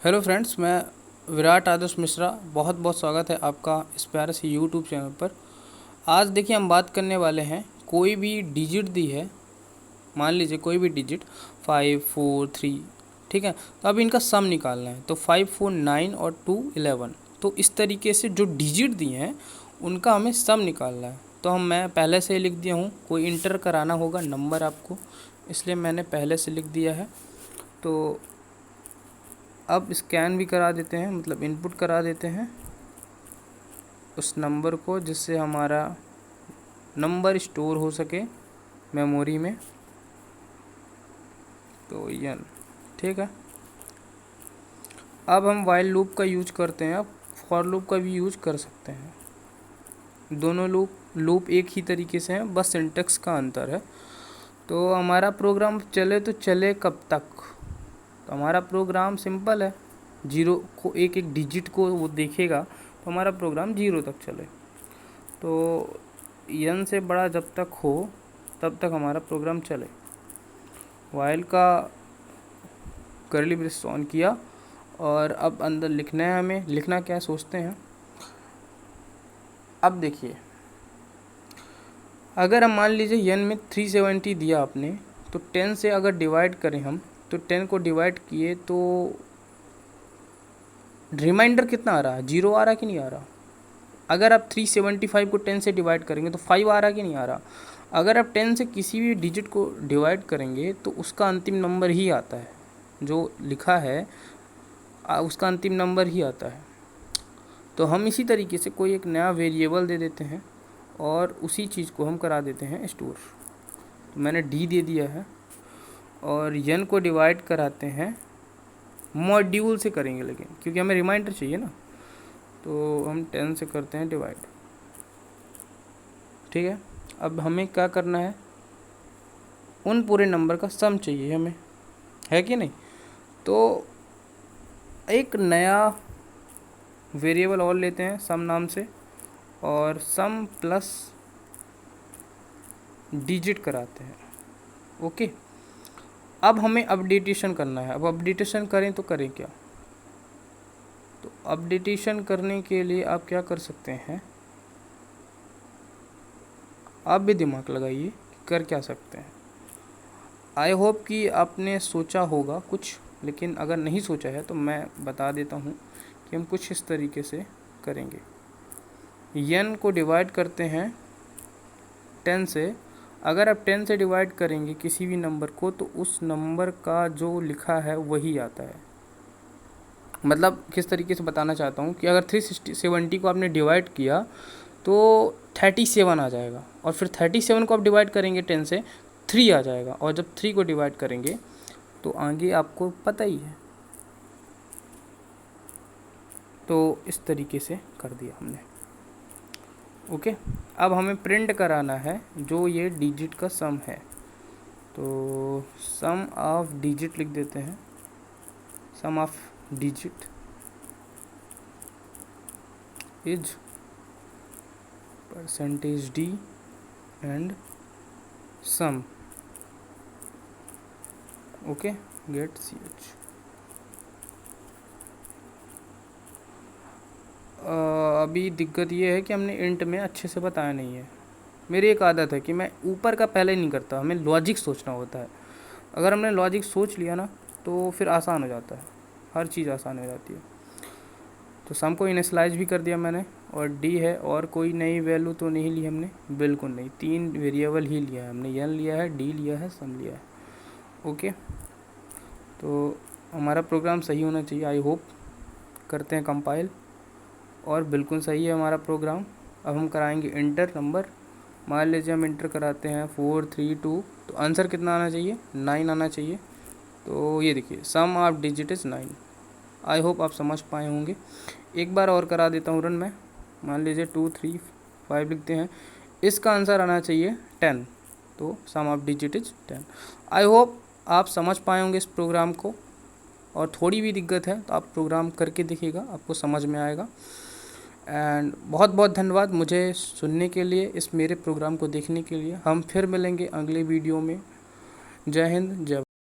Hello friends, मैं विराट आदर्श मिश्रा। बहुत बहुत स्वागत है आपका इस प्यारे से यूट्यूब चैनल पर। आज देखिए हम बात करने वाले हैं, कोई भी डिजिट दी है, मान लीजिए कोई भी डिजिट 5 4 3, ठीक है। तो अब इनका सम निकालना है, तो 5 4 9 और 2 11। तो इस तरीके से जो डिजिट दिए हैं उनका हमें सम निकालना है। तो मैं पहले से ही लिख दिया हूँ, कोई इंटर कराना होगा नंबर आपको, इसलिए मैंने पहले से लिख दिया है। तो अब स्कैन भी करा देते हैं, मतलब इनपुट करा देते हैं उस नंबर को, जिससे हमारा नंबर स्टोर हो सके मेमोरी में। तो यन ठीक है। अब हम वाइल लूप का यूज करते हैं, अब फॉर लूप का भी यूज कर सकते हैं। दोनों लूप एक ही तरीके से हैं, बस सिंटेक्स का अंतर है। तो हमारा प्रोग्राम चले तो चले कब तक? तो हमारा प्रोग्राम सिंपल है, जीरो को एक एक डिजिट को वो देखेगा, तो हमारा प्रोग्राम 0 तक चले। तो n से बड़ा जब तक हो तब तक हमारा प्रोग्राम चले। वाइल का करली ब्रेस ऑन किया और अब अंदर लिखना है हमें। लिखना क्या है सोचते हैं। अब देखिए, अगर हम मान लीजिए n में 370 दिया आपने, तो 10 से अगर डिवाइड करें हम, तो 10 को डिवाइड किए तो रिमाइंडर कितना आ रहा है? 0 आ रहा कि नहीं आ रहा? अगर आप 375 को 10 से डिवाइड करेंगे तो 5 आ रहा कि नहीं आ रहा? अगर आप 10 से किसी भी डिजिट को डिवाइड करेंगे तो उसका अंतिम नंबर ही आता है, जो लिखा है उसका अंतिम नंबर ही आता है। तो हम इसी तरीके से कोई एक नया वेरिएबल दे देते हैं और उसी चीज़ को हम करा देते हैं स्टोर। तो मैंने d दे दिया है और n को डिवाइड कराते हैं, मॉड्यूल से करेंगे लेकिन, क्योंकि हमें रिमाइंडर चाहिए ना। तो हम 10 से करते हैं डिवाइड, ठीक है। अब हमें क्या करना है, उन पूरे नंबर का सम चाहिए हमें, है कि नहीं। तो एक नया वेरिएबल और लेते हैं सम नाम से, और सम प्लस डिजिट कराते हैं। ओके, अब हमें अपडेटेशन करना है। अब अपडेटेशन करें तो करें क्या? तो अपडेटेशन करने के लिए आप क्या कर सकते हैं, आप भी दिमाग लगाइए, कर क्या सकते हैं। आई होप कि आपने सोचा होगा कुछ, लेकिन अगर नहीं सोचा है तो मैं बता देता हूँ कि हम कुछ इस तरीके से करेंगे। n को डिवाइड करते हैं 10 से। अगर आप 10 से डिवाइड करेंगे किसी भी नंबर को, तो उस नंबर का जो लिखा है वही आता है। मतलब किस तरीके से बताना चाहता हूँ कि अगर 370 को आपने डिवाइड किया तो 37 आ जाएगा, और फिर 37 को आप डिवाइड करेंगे 10 से, 3 आ जाएगा, और जब 3 को डिवाइड करेंगे तो आगे आपको पता ही है। तो इस तरीके से कर दिया हमने। ओके, अब हमें प्रिंट कराना है जो ये डिजिट का सम है। तो सम ऑफ डिजिट लिख देते हैं, sum of digit is %d and sum. Okay, get ch। अभी दिक्कत ये है कि हमने इंट में अच्छे से बताया नहीं है। मेरी एक आदत है कि मैं ऊपर का पहले नहीं करता, हमें लॉजिक सोचना होता है। अगर हमने लॉजिक सोच लिया ना तो फिर आसान हो जाता है, हर चीज़ आसान हो जाती है। तो सम को इनिशियलाइज भी कर दिया मैंने, और डी है, और कोई नई वैल्यू तो नहीं ली हमने, बिल्कुल नहीं। 3 वेरिएबल ही लिया है हमने, n लिया है, डी लिया है, सम लिया है। ओके, तो हमारा प्रोग्राम सही होना चाहिए, आई होप। करते हैं कंपाइल, और बिल्कुल सही है हमारा प्रोग्राम। अब हम कराएंगे इंटर नंबर। मान लीजिए हम इंटर कराते हैं 4 3 2, तो आंसर कितना आना चाहिए? 9 आना चाहिए। तो ये देखिए, sum of digit is 9। I hope आप समझ पाए होंगे। एक बार और करा देता हूँ रन मैं। मान लीजिए 2 3 5 लिखते हैं, इसका आंसर आना चाहिए 10। तो sum of digit is 10। I hope आप समझ पाए होंगे इस प्रोग्राम को, और थोड़ी भी दिक्कत है तो आप प्रोग्राम करके देखिएगा, आपको समझ में आएगा। एंड बहुत बहुत धन्यवाद मुझे सुनने के लिए, इस मेरे प्रोग्राम को देखने के लिए। हम फिर मिलेंगे अगले वीडियो में। जय हिंद, जय